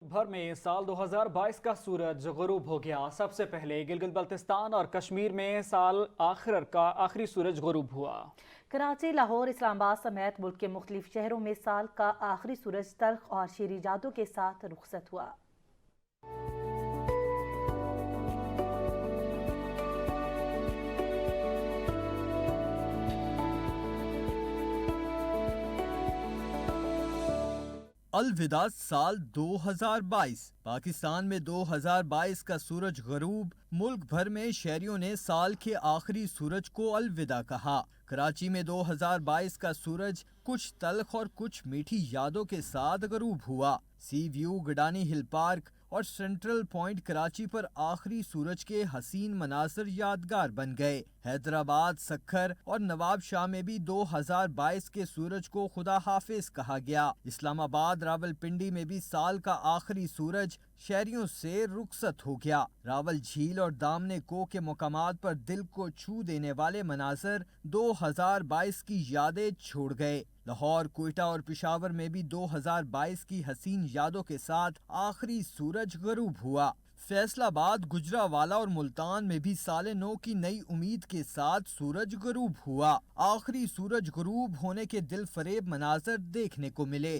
भर में साल 2022 का सूरज गुरूब हो गया। सबसे पहले गिलगित बल्तिस्तान और कश्मीर में साल आखिर का आखिरी सूरज गुरूब हुआ। कराची, लाहौर, इस्लामाबाद समेत मुल्क के मुख्तलिफ शहरों में साल का आखिरी सूरज तल्ख और शीरी जादू के साथ रुखसत हुआ। अलविदा साल 2022। पाकिस्तान में 2022 का सूरज गरूब। मुल्क भर में शहरियों ने साल के आखिरी सूरज को अलविदा कहा। कराची में 2022 का सूरज कुछ तल्ख और कुछ मीठी यादों के साथ गरूब हुआ। सी व्यू, गडानी हिल पार्क और सेंट्रल पॉइंट कराची पर आखिरी सूरज के हसीन मनाजर यादगार बन गए। हैदराबाद, सक्खर और नवाब शाह में भी 2022 के सूरज को खुदा हाफिज कहा गया। इस्लामाबाद, रावलपिंडी में भी साल का आखिरी सूरज शहरियों से रुखसत हो गया। रावल झील और दामने को के मुकामात पर दिल को छू देने वाले मनाजर 2022 की यादें छोड़ गए। लाहौर, कोयटा और पेशावर में भी 2022 की हसीन यादों के साथ आखिरी सूरज गरूब हुआ। फैसलाबाद, गुजरावाला और मुल्तान में भी साले नौ की नई उम्मीद के साथ सूरज गरूब हुआ। आखिरी सूरज गरूब होने के दिल फरेब मनाजर देखने को मिले।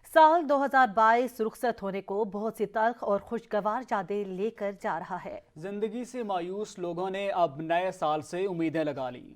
साल 2022 रुखसत होने को बहुत सी तल्ख और खुशगवार यादें लेकर जा रहा है। जिंदगी से मायूस लोगों ने अब नए साल से उम्मीदें लगा ली।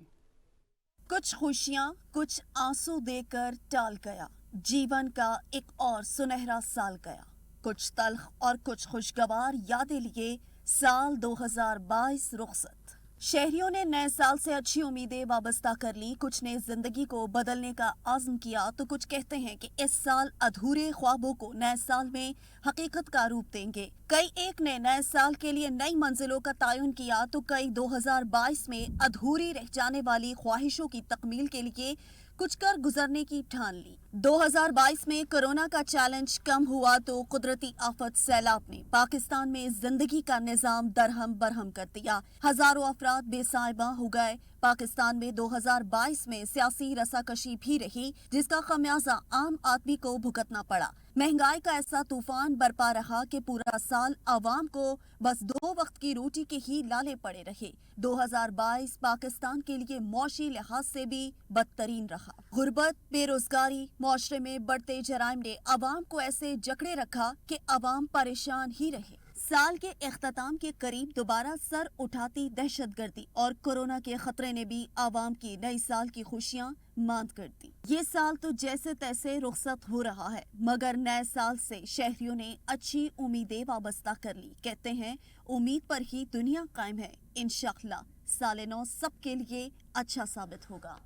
कुछ खुशियां, कुछ आंसू देकर टाल गया। जीवन का एक और सुनहरा साल गया। कुछ तल्ख और कुछ खुशगवार यादें लिए साल 2022 रुखसत। शहरियों ने नए साल से अच्छी उम्मीदें वाबस्ता कर ली। कुछ ने जिंदगी को बदलने का आज़म किया तो कुछ कहते हैं कि इस साल अधूरे ख्वाबों को नए साल में हकीकत का रूप देंगे। कई एक ने नए साल के लिए नई मंजिलों का तायुन किया तो कई 2022 में अधूरी रह जाने वाली ख्वाहिशों की तकमील के लिए कुछ कर गुजरने की ठान ली। 2022 में कोरोना का चैलेंज कम हुआ तो कुदरती आफत सैलाब ने पाकिस्तान में जिंदगी का निजाम दरहम बरहम कर दिया। हजारों अफराद बेसाहिबा हो गए। पाकिस्तान में 2022 में सियासी रसाकशी भी रही, जिसका खमियाजा आम आदमी को भुगतना पड़ा। महंगाई का ऐसा तूफान बरपा रहा कि पूरा साल आवाम को बस 2 वक्त की रोटी के ही लाले पड़े रहे। 2022 पाकिस्तान के लिए मौशी लिहाज से भी बदतरीन रहा। गुर्बत, बेरोजगारी, मुआशरे में बढ़ते जराइम ने आवाम को ऐसे जकड़े रखा कि आवाम परेशान ही रहे। साल के इख्तिताम के करीब दोबारा सर उठाती दहशतगर्दी और कोरोना के खतरे ने भी आवाम की नई साल की खुशियां मांद कर दी। ये साल तो जैसे तैसे रुखसत हो रहा है, मगर नए साल से शहरियों ने अच्छी उम्मीदें वाबस्ता कर ली। कहते हैं उम्मीद पर ही दुनिया कायम है। इंशाअल्लाह साल नौ सबके लिए अच्छा साबित होगा।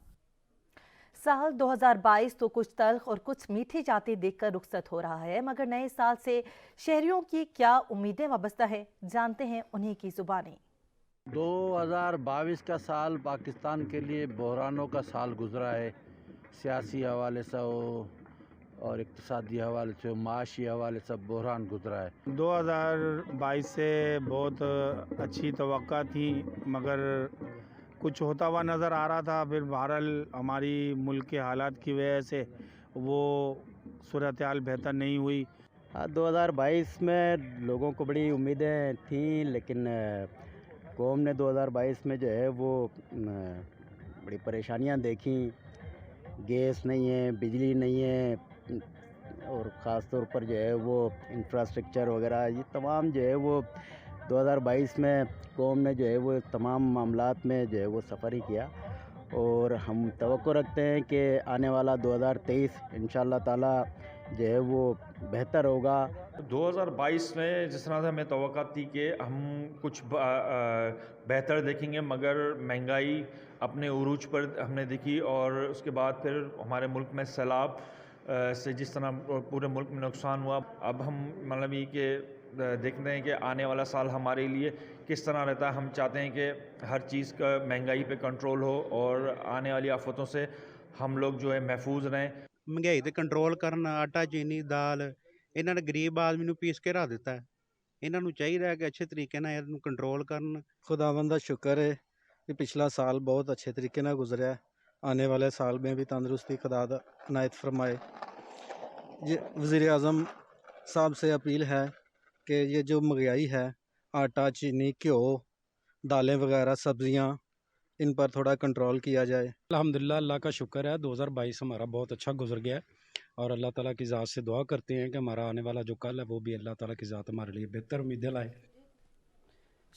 साल 2022 तो कुछ तल्ख और कुछ मीठी यादें देखकर रुखसत हो रहा है, मगर नए साल से शहरियों की क्या उम्मीदें वाबस्ता है, जानते हैं उन्हीं की जुबानी। 2022 का साल पाकिस्तान के लिए बहरानों का साल गुजरा है। सियासी हवाले से हो और इक्तिसादी हवाले से, माशी हवाले से बहरान गुजरा है। 2022 से बहुत अच्छी तवक्का थी, मगर कुछ होता हुआ नज़र आ रहा था। फिर बहरहाल हमारी मुल्क के हालात की वजह से वो सूरत हाल बेहतर नहीं हुई। 2022 में लोगों को बड़ी उम्मीदें थी, लेकिन कौम ने 2022 में जो है वो बड़ी परेशानियां देखी। गैस नहीं है, बिजली नहीं है, और ख़ास तौर पर जो है वो इंफ्रास्ट्रक्चर वगैरह, ये तमाम जो है वो 2022 में कौम ने जो है वो तमाम मामलात में जो है वो सफ़र ही किया। और हम तवक्को रखते हैं कि आने वाला 2023 इंशाअल्लाह ताला जो है वो बेहतर होगा। 2022 में जिस तरह से हमें तवक्का थी कि हम कुछ बेहतर देखेंगे, मगर महंगाई अपने उरूज पर हमने देखी, और उसके बाद फिर हमारे मुल्क में सैलाब से जिस तरह पूरे मुल्क में नुकसान हुआ। अब हम मतलब ये कि देखते हैं कि आने वाला साल हमारे लिए किस तरह रहता है। हम चाहते हैं कि हर चीज़ का महंगाई पे कंट्रोल हो और आने वाली आफतों से हम लोग जो है महफूज रहें। महंगाई ਤੇ ਕੰਟਰੋਲ ਕਰਨ, ਆਟਾ, ਚੀਨੀ, ਦਾਲ ਇਹਨਾਂ ਨੇ ਗਰੀਬ ਆਦਮੀ ਨੂੰ ਪੀਸ ਕੇ ਰੱਖ ਦਿੱਤਾ ਹੈ। ਇਹਨਾਂ ਨੂੰ ਚਾਹੀਦਾ ਹੈ ਕਿ ਅੱਛੇ ਤਰੀਕੇ ਨਾਲ ਇਹਨੂੰ ਕੰਟਰੋਲ ਕਰਨ। खुदावंद का शुक्र है कि पिछला साल बहुत अच्छे तरीके से गुजरा है। आने वाले साल में भी तंदुरुस्ती खुदा इनायत फरमाए। वज़ीर आज़म साहब से अपील है कि ये जो महंगाई है, आटा, चीनी, घ्यो, दालें वगैरह, सब्जियां, इन पर थोड़ा कंट्रोल किया जाए। अल्हम्दुलिल्लाह, अल्लाह का शुक्र है, 2022 हमारा बहुत अच्छा गुजर गया है और अल्लाह ताला की ज़ात से दुआ करते हैं कि हमारा आने वाला जो कल है वो भी अल्लाह ताला की ज़ात हमारे लिए बेहतर उम्मीदें लाए।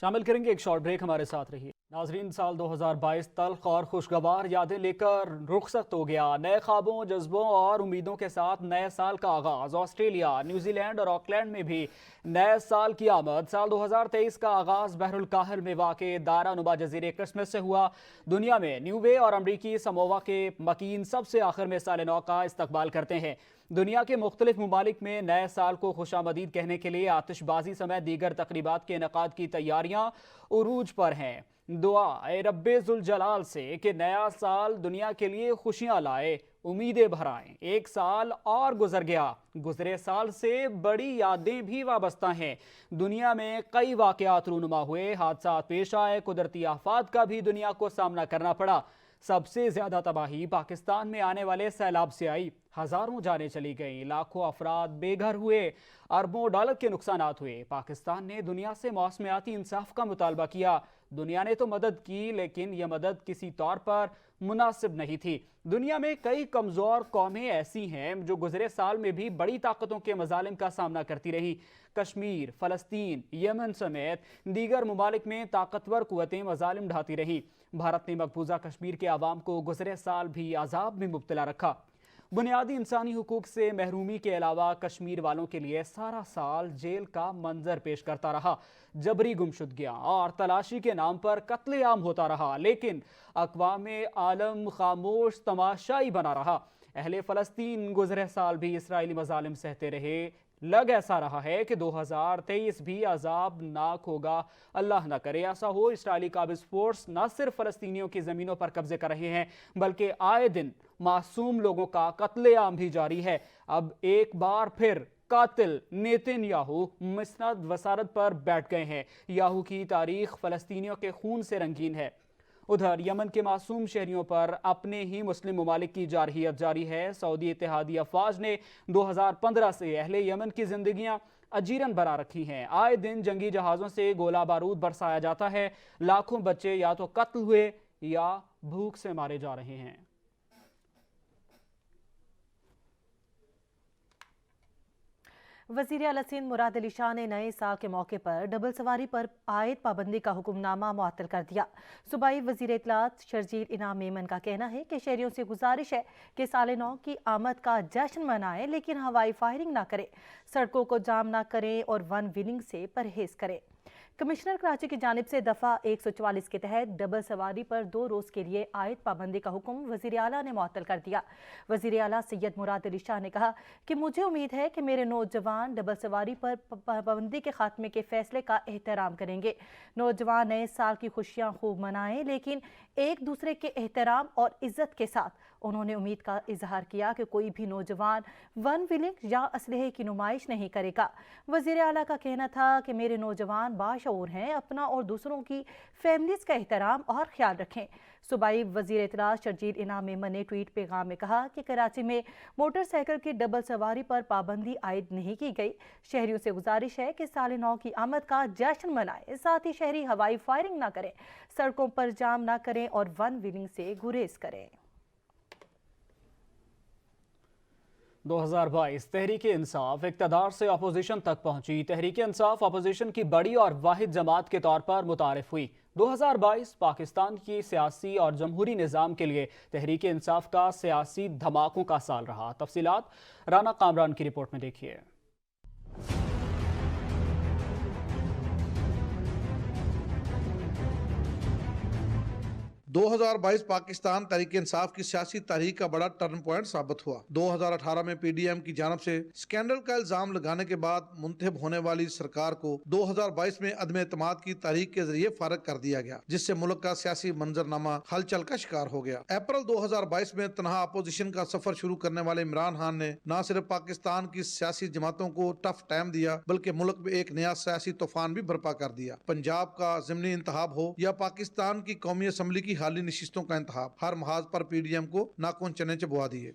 शामिल करेंगे एक शॉर्ट ब्रेक, हमारे साथ रहिए। नाजरीन, साल 2022 तल्ख और खुशगवार यादें लेकर रुखसत हो गया। नए ख्वाबों, जज्बों और उम्मीदों के साथ नए साल का आगाज। ऑस्ट्रेलिया, न्यूजीलैंड और ऑकलैंड में भी नए साल की आमद। साल 2023 का आगाज बहरुल काहिर में वाक़े दायरा-नुमा जज़ीरे क्रिसमस से हुआ। दुनिया में न्यूवे और अमरीकी समोवा के मकीन सबसे आखिर में साल नौ का इस्तकबाल करते हैं। दुनिया के मुख्तलिफ ममालिक में नए साल को खुशामदीद कहने के लिए आतिशबाजी समेत दीगर तकरीबात के इनेकाद की तैयारियां उरूज पर हैं। दुआ ए रब्बे जुल जलाल से कि नया साल दुनिया के लिए खुशियां लाए, उम्मीदें भराएं। एक साल और गुजर गया, गुजरे साल से बड़ी यादें भी वाबस्ता हैं। दुनिया में कई वाक़यात रूनुमा हुए, हादसात पेश आए, कुदरती आफात का भी दुनिया को सामना करना पड़ा। सबसे ज्यादा तबाही पाकिस्तान में आने वाले सैलाब से आई। हजारों जानें चली गईं, लाखों अफराद बेघर हुए, अरबों डॉलर के नुकसानात हुए। पाकिस्तान ने दुनिया से मौसमियाती इंसाफ का मुतालबा किया। दुनिया ने तो मदद की, लेकिन यह मदद किसी तौर पर मुनासिब नहीं थी। दुनिया में कई कमज़ोर कौमें ऐसी हैं जो गुजरे साल में भी बड़ी ताकतों के मजालिम का सामना करती रही। कश्मीर, फ़लस्तीन, यमन समेत दीगर ममालिक में ताकतवर कुव्वतें मजालिम ढाती रही। भारत ने मकबूजा कश्मीर के आवाम को गुजरे साल भी अजाब में मुब्तला रखा। बुनियादी इंसानी हुकूक से महरूमी के अलावा कश्मीर वालों के लिए सारा साल जेल का मंजर पेश करता रहा। जबरी गुमशुदगियां और तलाशी के नाम पर कत्लेआम होता रहा, लेकिन अक़वामे आलम खामोश तमाशाई बना रहा। अहले फ़लस्तीन गुजरे साल भी इसराइली मजालिम सहते रहे। लग ऐसा रहा है कि 2023 भी अजाबनाक होगा। अल्लाह न करे ऐसा हो। इसराइली काबिज फोर्स न सिर्फ फ़लस्तीनियों की ज़मीनों पर कब्जे कर रहे हैं, बल्कि आए दिन मासूम लोगों का कत्लेआम भी जारी है। अब एक बार फिर कातिल नेतन्याहू मसनद वसारत पर बैठ गए हैं। याहू की तारीख फ़लस्तीनियों के खून से रंगीन है। उधर यमन के मासूम शहरियों पर अपने ही मुस्लिम ममालिक की जारहियत जारी है। सऊदी इत्तेहादी अफवाज ने 2015 से अहले यमन की जिंदगियां अजीरन बना रखी हैं। आए दिन जंगी जहाज़ों से गोला बारूद बरसाया जाता है। लाखों बच्चे या तो कत्ल हुए या भूख से मारे जा रहे हैं। वज़ीर आला सिंध मुराद अली शाह ने नए साल के मौके पर डबल सवारी पर आयद पाबंदी का हुक्मनामा मुअत्तल कर दिया। सूबाई वज़ीर इत्तलात शर्जील इनाम मेमन का कहना है कि शहरियों से गुजारिश है कि साल नौ की आमद का जश्न मनाएं, लेकिन हवाई फायरिंग ना करें, सड़कों को जाम ना करें और वन व्हीलिंग से परहेज करें। कमिश्नर कराची की जानिब से दफ़ा 144 के तहत डबल सवारी पर 2 रोज़ के लिए आयद पाबंदी का हुक्म वज़ीर आला ने मुअत्तल कर दिया। वज़ीर आला सैयद मुराद अली शाह ने कहा कि मुझे उम्मीद है कि मेरे नौजवान डबल सवारी पर पाबंदी के खात्मे के फैसले का एहतराम करेंगे। नौजवान नए साल की खुशियाँ खूब मनाएं, लेकिन एक दूसरे के एहतराम और इज़्ज़त के साथ। उन्होंने उम्मीद का इजहार किया कि कोई भी नौजवान वन व्हीलिंग या असलहे की नुमाइश नहीं करेगा। वज़ीर आला का कहना था कि मेरे नौजवान बाशऊर हैं, अपना और दूसरों की फैमिलीज का एहतराम और ख्याल रखें। सूबाई वज़ीर इत्तलात शर्जील इनाम मेमन ने ट्वीट पैगाम में कहा कि कराची में मोटरसाइकिल की डबल सवारी पर पाबंदी आयद नहीं की गई। शहरियों से गुजारिश है कि साल नौ की आमद का जश्न मनाएं, साथ ही शहरी हवाई फायरिंग ना करें, सड़कों पर जाम ना करें और वन व्हीलिंग से गुरेज करें। 2022 तहरीक-ए-इंसाफ इक़्तिदार से अपोजिशन तक पहुंची। तहरीक-ए-इंसाफ अपोजिशन की बड़ी और वाहिद जमात के तौर पर मुतारिफ हुई। 2022 पाकिस्तान की सियासी और जमहूरी निज़ाम के लिए तहरीक-ए-इंसाफ का सियासी धमाकों का साल रहा। तफसीलात राना कामरान की रिपोर्ट में देखिए। 2022 पाकिस्तान तहरीक इंसाफ की सियासी तारीख का बड़ा टर्न पॉइंट साबित हुआ। 2018 में पीडीएम की जानब से स्कैंडल का इल्जाम लगाने के बाद मुंतखब होने वाली सरकार को 2022 में अदम एतमाद की तारीख के जरिए फारग कर दिया गया, जिससे मुल्क का सियासी मंजरनामा हलचल का शिकार हो गया। अप्रैल 2022 में तनहा अपोजिशन का सफर शुरू करने वाले इमरान खान ने न सिर्फ पाकिस्तान की सियासी जमातों को टफ टाइम दिया, बल्कि मुल्क में एक नया सियासी तूफान भी बर्पा कर दिया। पंजाब का ज़िमनी इंतखाब हो या पाकिस्तान की कौमी असम्बली की हाली नशिस्तों का इंतखाब, हर महाज पर पीडीएम को नाखून चने चबवा दिए।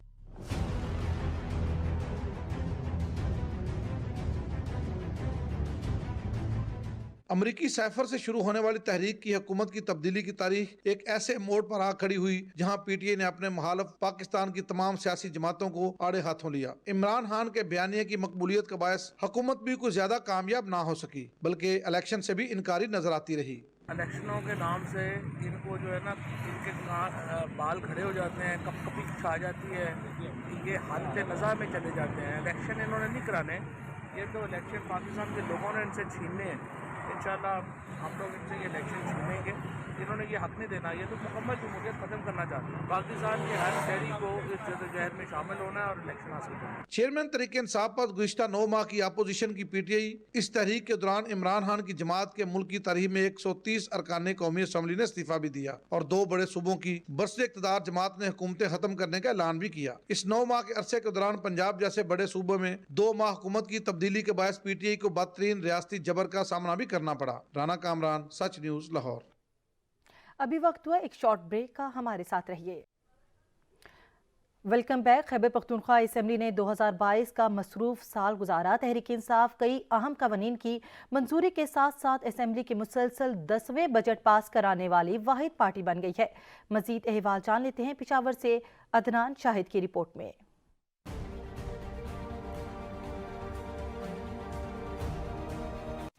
अमरीकी सैफर से शुरू होने वाली तहरीक की हुकूमत की तब्दीली की तारीख एक ऐसे मोड़ पर आ खड़ी हुई जहां पीटीआई ने अपने मुखालिफ पाकिस्तान की तमाम सियासी जमातों को आड़े हाथों लिया। इमरान खान के बयानिए की मकबूलियत का बायस हुकूमत भी कुछ ज्यादा कामयाब ना हो सकी, बल्कि इलेक्शन से भी इनकारी नजर आती रही। इलेक्शनों के नाम से इनको जो है ना, इनके बाल खड़े हो जाते हैं, कपकपी छा जाती है, इनके हालत नज़ा में चले जाते हैं। इलेक्शन इन्होंने नहीं कराने, ये तो इलेक्शन पाकिस्तान के लोगों ने इनसे छीनने हैं। इंशाल्लाह हम लोग इनसे ये इलेक्शन छीनेंगे, इन्होंने ये हक नहीं देना, ये तो मुकम्मल जमहूरियत खत्म करना चाहते हैं। पाकिस्तान के हर शहरी को इस जदोजहद में शामिल होना है और इलेक्शन हासिल करना है। चेयरमैन तहरीक इंसाफ पर गुज़िश्ता 9 माह की अपोजिशन की पीटीआई इस तहरीक के दौरान इमरान खान की जमात के मुल्क की तारीख में 130 अरकान कौमी असम्बली ने इस्तीफा भी दिया और 2 बड़े सूबों की बरसर इक़्तिदार जमात ने हुकूमतें खत्म करने का ऐलान भी किया। इस 9 माह के अरसे के दौरान पंजाब जैसे बड़े सूबों में 2 माह हुकूमत की तब्दीली के बायस पीटीआई को बदतरीन रियासती जबर का सामना भी करना पड़ा। राना कामरान, सच न्यूज़, लाहौर। अभी वक्त हुआ एक शॉर्ट ब्रेक का, हमारे साथ रहिए। Welcome back. Khyber Pakhtunkhwa assembly ने 2022 का मसरूफ साल गुजारा। तहरीक इंसाफ कई अहम कवानीन की मंजूरी के साथ साथ असम्बली के मुसलसल 10वें बजट पास कराने वाली वाहिद पार्टी बन गई है। मजीद अहवाल जान लेते हैं पिशावर से अदनान शाहिद की रिपोर्ट में।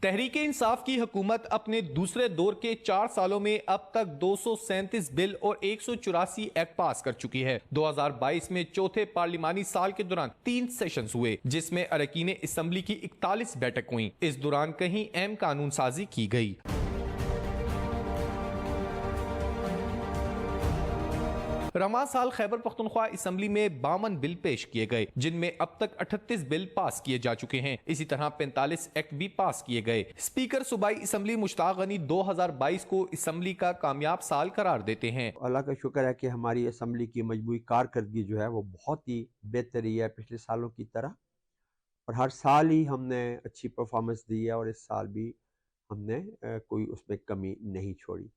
तहरीक इंसाफ की हुकूमत अपने दूसरे दौर के 4 सालों में अब तक 237 बिल और 184 एक्ट पास कर चुकी है। 2022 में चौथे पार्लिमानी साल के दौरान 3 सेशंस हुए, जिसमें अरकान असम्बली की 41 बैठक हुई। इस दौरान कहीं अहम कानून साजी की गई। रवां साल खैबर पख्तूनख्वा असम्बली में 52 बिल पेश किए गए, जिनमें अब तक 38 बिल पास किए जा चुके हैं। इसी तरह 45 एक्ट भी पास किए गए। स्पीकर सूबाई असम्बली मुश्ताक गनी 2022 को असम्बली का कामयाब साल करार देते हैं। अल्लाह का शुक्र है कि हमारी असम्बली की मजमूई कारकर्दगी जो है वो बहुत ही बेहतर रही है पिछले सालों की तरह, और हर साल ही हमने अच्छी परफॉर्मेंस दी है और इस साल भी हमने कोई उसमें कमी नहीं छोड़ी।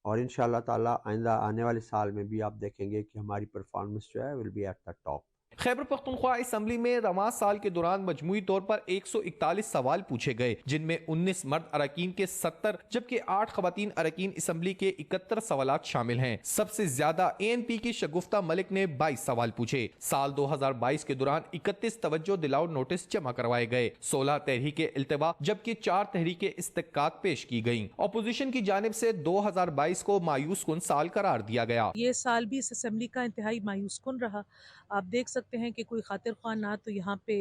और इंशाअल्लाह ताला आइंदा आने वाले साल में भी आप देखेंगे कि हमारी परफॉर्मेंस जो है will be at the top. Khyber Pakhtunkhwa assembly में रवां साल के दौरान मजमूई तौर पर 141 सवाल पूछे गए, जिनमें 19 मर्द अरकान के 70 जबकि 8 खवातीन अरकान असम्बली के 71 सवालात शामिल हैं। सबसे ज्यादा ANP की शगुफ्ता मलिक ने 22 सवाल पूछे। साल 2022 के दौरान 31 तवज्जो दिलाओ नोटिस जमा करवाए गए, 16 तहरीके इल्तिवा जबकि 4 तहरीके इस्तिकाक पेश की गयी। अपोजिशन की जानिब से 2022 को मायूस कुन साल करार दिया गया। ये साल भी इस असम्बली का इंतहाई मायूस कुन रहा। आप देख सकते हैं कि कोई खातिर ख्वाह ना तो यहाँ पे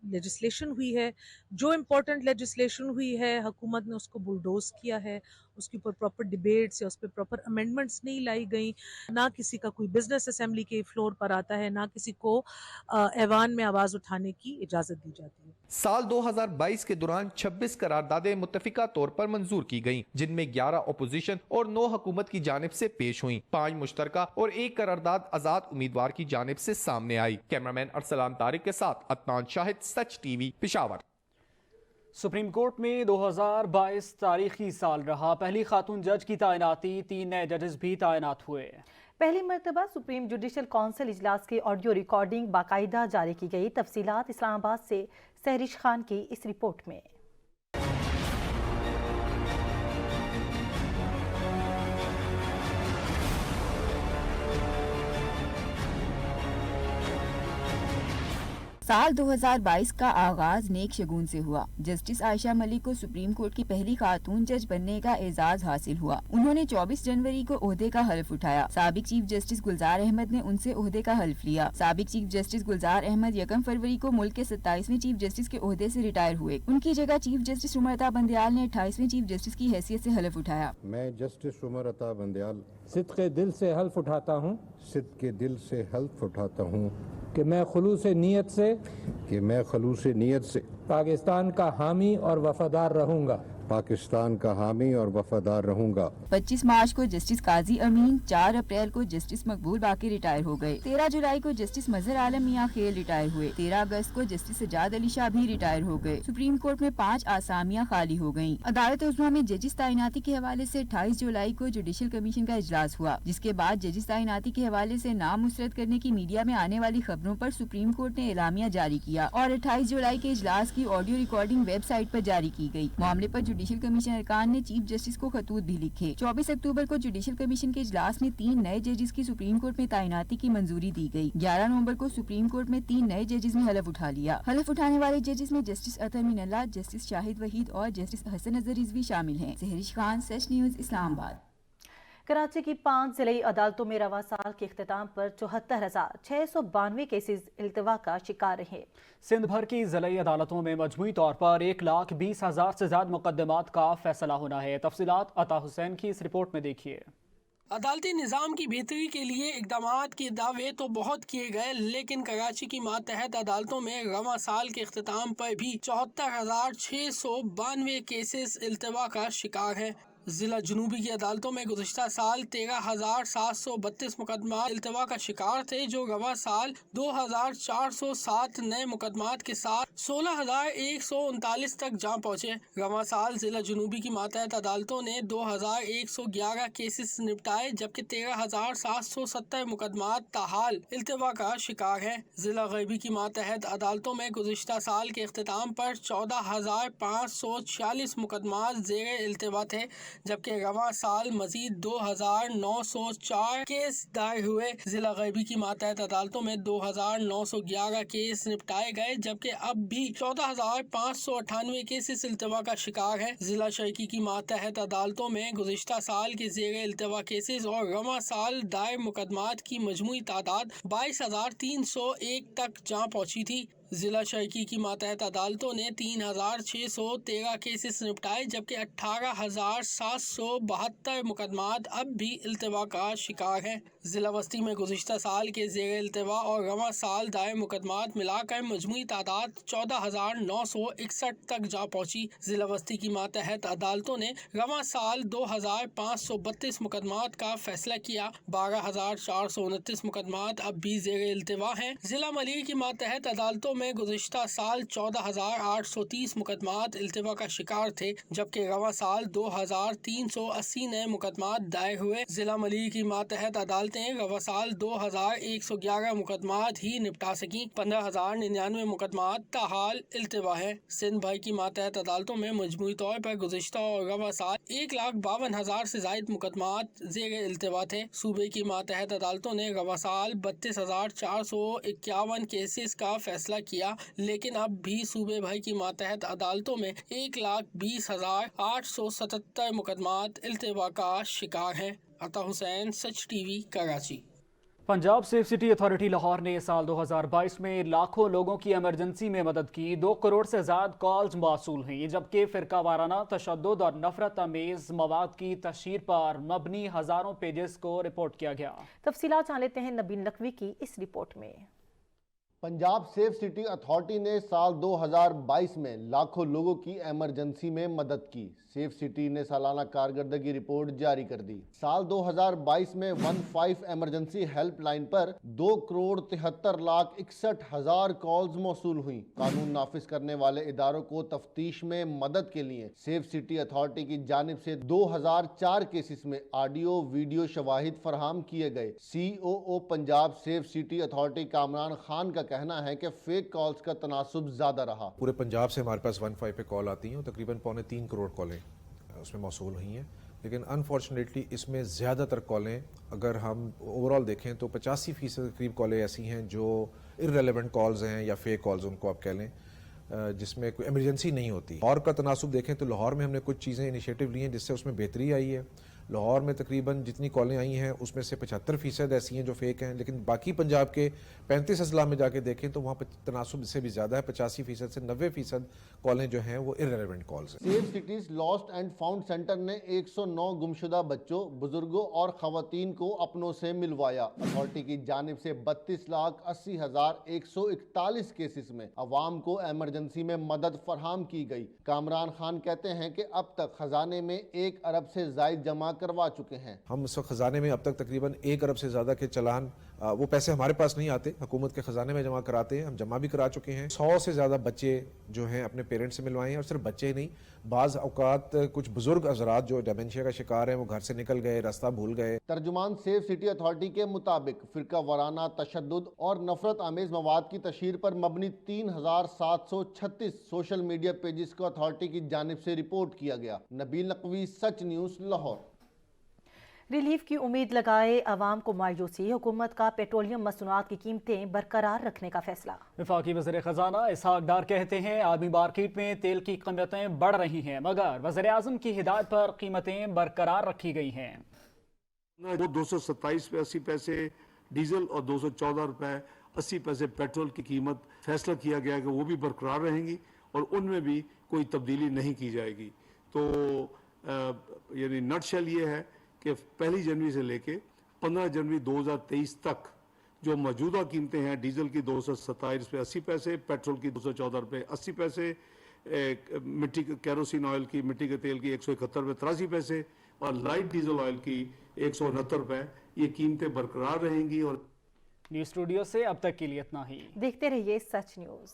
लेजिस्लेशन हुई है, जो इम्पोर्टेंट लेजिस्लेशन हुई है हुकूमत ने उसको बुलडोज किया है, उसके ऊपर प्रॉपर डिबेट्स या उस पर प्रॉपर अमेंडमेंट्स नहीं लाई गई। ना किसी का कोई बिजनेस असेंबली के फ्लोर पर आता है, ना किसी को ऐवान में आवाज़ उठाने की इजाज़त दी जाती है। साल 2022 के दौरान 26 करारदादें मुत्तफिका तौर पर मंजूर की गयी, जिनमें 11 अपोजिशन और 9 हुकूमत की जानिब से पेश हुई। 5 मुश्तरका और 1 करारदाद आजाद उम्मीदवार की जानिब से सामने आई। कैमरामैन अरसलान तारिक के साथ अदनान शाहिद, सच टीवी, पेशावर। सुप्रीम कोर्ट में 2022 तारीखी साल रहा। पहली खातून जज की तैनाती, 3 नए जजेस भी तैनात हुए। पहली मरतबा सुप्रीम जुडिशल काउंसिल इजलास की ऑडियो रिकॉर्डिंग बाकायदा जारी की गई। तफसीलात इस्लामाबाद से सहरिश खान की इस रिपोर्ट में। साल 2022 का आगाज नेक शगुन से हुआ। जस्टिस आयशा मलिक को सुप्रीम कोर्ट की पहली खातून जज बनने का एजाज हासिल हुआ। उन्होंने 24 जनवरी को ओहदे का हल्फ उठाया। साबिक चीफ जस्टिस गुलजार अहमद ने उनसे ओहदे का हल्फ लिया। साबिक चीफ जस्टिस गुलजार अहमद 1 फरवरी को मुल्क के 27वें चीफ जस्टिस के ओहदे से रिटायर हुए। उनकी जगह चीफ जस्टिस उमर अता बंदयाल ने 28वें चीफ जस्टिस की हैसियत से हल्फ उठाया। मैं जस्टिस उमर अता बंदयाल सिद्क़े दिल से हल्फ उठाता हूँ कि मैं खुलूस नीयत से पाकिस्तान का हामी और वफादार रहूँगा। पाकिस्तान का हामी और वफादार रहूंगा। 25 मार्च को जस्टिस काजी अमीन, 4 अप्रैल को जस्टिस मकबूल बाकी रिटायर हो गए। 13 जुलाई को जस्टिस मजहर आलम मियां खेल रिटायर हुए। 13 अगस्त को जस्टिस सजाद अली शाह भी रिटायर हो गए। सुप्रीम कोर्ट में 5 आसामियां खाली हो गयी। अदालत उज़्मा में जजिस तैनाती के हवाले से 28 जुलाई को जुडिशल कमीशन का इजलास हुआ, जिसके बाद जजिस तैनाती के हवाले से नाम मुस्तरद करने की मीडिया में आने वाली खबरों पर सुप्रीम कोर्ट ने एलामिया जारी किया और 28 जुलाई के इजलास की ऑडियो रिकॉर्डिंग वेबसाइट पर जारी की गई। मामले पर जुडिशल कमीशन अरकान ने चीफ जस्टिस को खतूत भी लिखे। 24 अक्टूबर को जुडिशल कमीशन के इजलास में 3 नए जजेस की सुप्रीम कोर्ट में तैनाती की मंजूरी दी गई। 11 नवंबर को सुप्रीम कोर्ट में 3 नए जजेस ने हलफ उठा लिया। हलफ उठाने वाले जजेस में जस्टिस अतर मीनल्लाह, जस्टिस शाहिद वहीद और जस्टिस हसन अजहर रिजवी शामिल हैं। सहरिश खान, सच न्यूज, इस्लामाबाद। कराची की 5 जिलाई अदालतों में रवा साल के इख्तिताम पर 74,692 केसेस इल्तिवा का शिकार रहे। सिंध भर की जिलाई अदालतों में मजमूई तौर पर 1,20,000 से ज्यादा मुकदमात का फैसला होना है। तफसीलात अता हुसैन की इस रिपोर्ट में देखिए। अदालती निज़ाम की बेहतरी के लिए इक़दामात के दावे तो बहुत किए गए, लेकिन कराची की मातहत अदालतों में रवां साल के इख्तिताम पर भी 74,692 केसेस इल्तिवा का शिकार हैं। जिला जुनूबी की अदालतों में गुज़िश्ता साल 13,732 मुकदमा इल्तिवा का शिकार थे, जो रवां साल 2,407 नए मुकदमात के साथ 16,139 तक जा पहुँचे। रवां साल जिला जुनूबी की मातहत अदालतों ने 2,111 केसेस निपटाए, जबकि 13,770 मुकदमात ताहाल इल्तिवा का शिकार हैं। जिला गैबी की मातहत अदालतों में गुज़िश्ता साल के इख्तिताम पर 14,546 मुकदमात ज़ेरे इल्तिवा थे, जबकि रवां साल मजीद 2,904 केस दायर हुए। जिला गैबी की मातहत अदालतों में 2,911 केस निपटाए गए, जबकि अब भी 14,598 केसेस इल्तिवा का शिकार है। जिला शर्की की मातहत अदालतों में गुज़िश्ता साल के ज़ेरे इल्तिवा केसेस और रवां साल दायर मुकदमात की मजमूई तादाद 22,301 तक जा पहुँची थी। जिला शर्की की मातहत अदालतों ने 3,613 केसेस निपटाए, जबकि 18,772 मुकदमात अब भी इल्तिवा का शिकार हैं। जिला वस्ती में गुज़िश्ता साल के ज़ेरे इल्तिवा और रवां साल दायर मुकदमात मिलाकर मजमूई तादाद 14,961 तक जा पहुँची। जिला वस्ती की मातहत अदालतों ने रवां साल 2,532 मुकदमात का फैसला किया। 12,429 मुकदमात अब भी ज़ेरे इल्तिवा हैं। जिला मलिक की मातहत अदालतों में गुज़िश्ता साल 14,830 मुकदमात इल्तिवा का शिकार थे, जबकि रवां साल 2,380 नए मुकदमात दायर हुए। जिला मलिक की मातहत अदालतें रवां साल 2,111 मुकदमात ही निपटा सकी। 15,099 मुकदमात ताहाल इल्तिवा है। सिंध भर की मातहत अदालतों में मजमूई तौर पर गुज़िश्ता और रवां साल 1,52,000 से ज़ायद मुकदमात ज़ेरे इल्तिवा थे। सूबे की मातहत अदालतों ने रवां साल 32,451 केसेस का फैसला किया, लेकिन अब भी सूबे भर की मातहत अदालतों में 1,20,877 मुकदमात इल्तिवा का शिकार हैं। Ata Hussain, Such TV, Karachi. Punjab safe city authority Lahore ने साल 2022 में लाखों लोगों की इमरजेंसी में मदद की। 2 करोड़ से ज्यादा कॉल्स मौसूल हुई, जबकि फिरका वाराना तशद्दुद और नफरत अमेज मवाद की तशहीर पर मबनी हजारों पेजेस को रिपोर्ट किया गया। तफसीलात जान लेते हैं नबीन नकवी की इस रिपोर्ट में। पंजाब सेफ सिटी अथॉरिटी ने साल 2022 में लाखों लोगों की इमरजेंसी में मदद की। सेफ सिटी ने सालाना कारकर्दगी रिपोर्ट जारी कर दी। साल 2022 में 15 इमरजेंसी हेल्पलाइन पर 2,73,61,000 कॉल्स मौसूल हुई। कानून नाफिज करने वाले इदारों को तफ्तीश में मदद के लिए सेफ सिटी अथॉरिटी की जानिब से 2004 केसेस में ऑडियो वीडियो शवाहिद फराहम किए गए। COO Punjab safe city authority Kamran Khan का कहना है कि फेक कॉल्स का तनासुब ज्यादा रहा। पूरे पंजाब से हमारे पास 15 पे कॉल आती हैं और तकरीबन 3.25 करोड़ कॉलें उसमें मौसूल हुई हैं, लेकिन अनफॉर्चुनेटली इसमें ज़्यादातर कॉलें अगर हम ओवरऑल देखें तो 85% करीब कॉलें ऐसी हैं जो इररेलेवेंट कॉल्स हैं या फेक कॉल्स उनको आप कह लें, जिसमें कोई इमरजेंसी नहीं होती। और का तनासुब देखें तो लाहौर में हमने कुछ चीज़ें इनिशिएटिव ली हैं जिससे उसमें बेहतरी आई है। लाहौर में तकरीबन जितनी कॉलें आई हैं उसमें से 75% ऐसी हैं जो फेक हैं, लेकिन बाकी पंजाब के 35 अजला में जाके देखें तो वहाँ पर तनासुब से भी ज़्यादा है, 85% से 90% कॉलें जो हैं वो इररेलेवेंट कॉल्स हैं। Save cities lost and found centre ने 109 गुमशुदा बच्चों, बुजुर्गों और खवातीन को अपनों से मिलवाया। अथॉरिटी की जानिब से 32,80,141 केसेस में अवाम को एमरजेंसी में मदद फरहम की गई। कामरान खान कहते हैं कि अब तक खजाने में 1 अरब से जायद जमा करवा चुके हैं। हम इस वक्त खजाने में अब तक तकरीबन 1 अरब से ज़्यादा के चलान, वो पैसे हमारे पास नहीं आते, हुकूमत के खजाने में जमा कराते हैं, हम जमा भी करा चुके हैं। 100 से ज़्यादा बच्चे जो हैं अपने पेरेंट्स से मिलवाए हैं, और सिर्फ बच्चे ही नहीं, बाज़ औकात कुछ बुजुर्ग हज़रात जो डेमेंशिया का शिकार हैं वो घर से निकल गए, रास्ता भूल गए। तर्जुमान सेव सिटी अथॉरिटी के मुताबिक फिरका वाराना तशद्दुद और नफरत आमेज मवाद की तशहीर पर मबनी 3,736 सोशल मीडिया पेजेस को अथॉरिटी की जानिब से रिपोर्ट किया गया। नबील नकवी, सच न्यूज़, लाहौर। रिलीफ की उम्मीद लगाए अवाम को मायूसी, हुकूमत का पेट्रोलियम मसनूआत की कीमतें बरकरार रखने का फैसला। वफाकी वज़ीर ख़जाना इसहाक डार कहते हैं आलमी मार्केट में तेल की कीमतें बढ़ रही हैं, मगर वज़ीर आज़म की हिदायत पर कीमतें बरकरार रखी गई हैं। वो 227 रुपये 80 पैसे डीजल और 214 रुपये 80 पैसे पेट्रोल की कीमत फैसला किया गया कि वो भी बरकरार रहेंगी और उनमें भी कोई तब्दीली नहीं की जाएगी। तो यानी नटशेल ये है कि 1 जनवरी से लेके 15 जनवरी 2023 तक जो मौजूदा कीमतें हैं, डीजल की 227 रुपये 80 पैसे, पेट्रोल की 214 रुपये 80 पैसे, मिट्टी कैरोसिन ऑयल की, मिट्टी के तेल की 171 रुपये 83 पैसे और लाइट डीजल ऑयल की 169 रुपये, ये कीमतें बरकरार रहेंगी। और न्यूज़ स्टूडियो से अब तक के लिए इतना ही। देखते रहिए सच न्यूज़।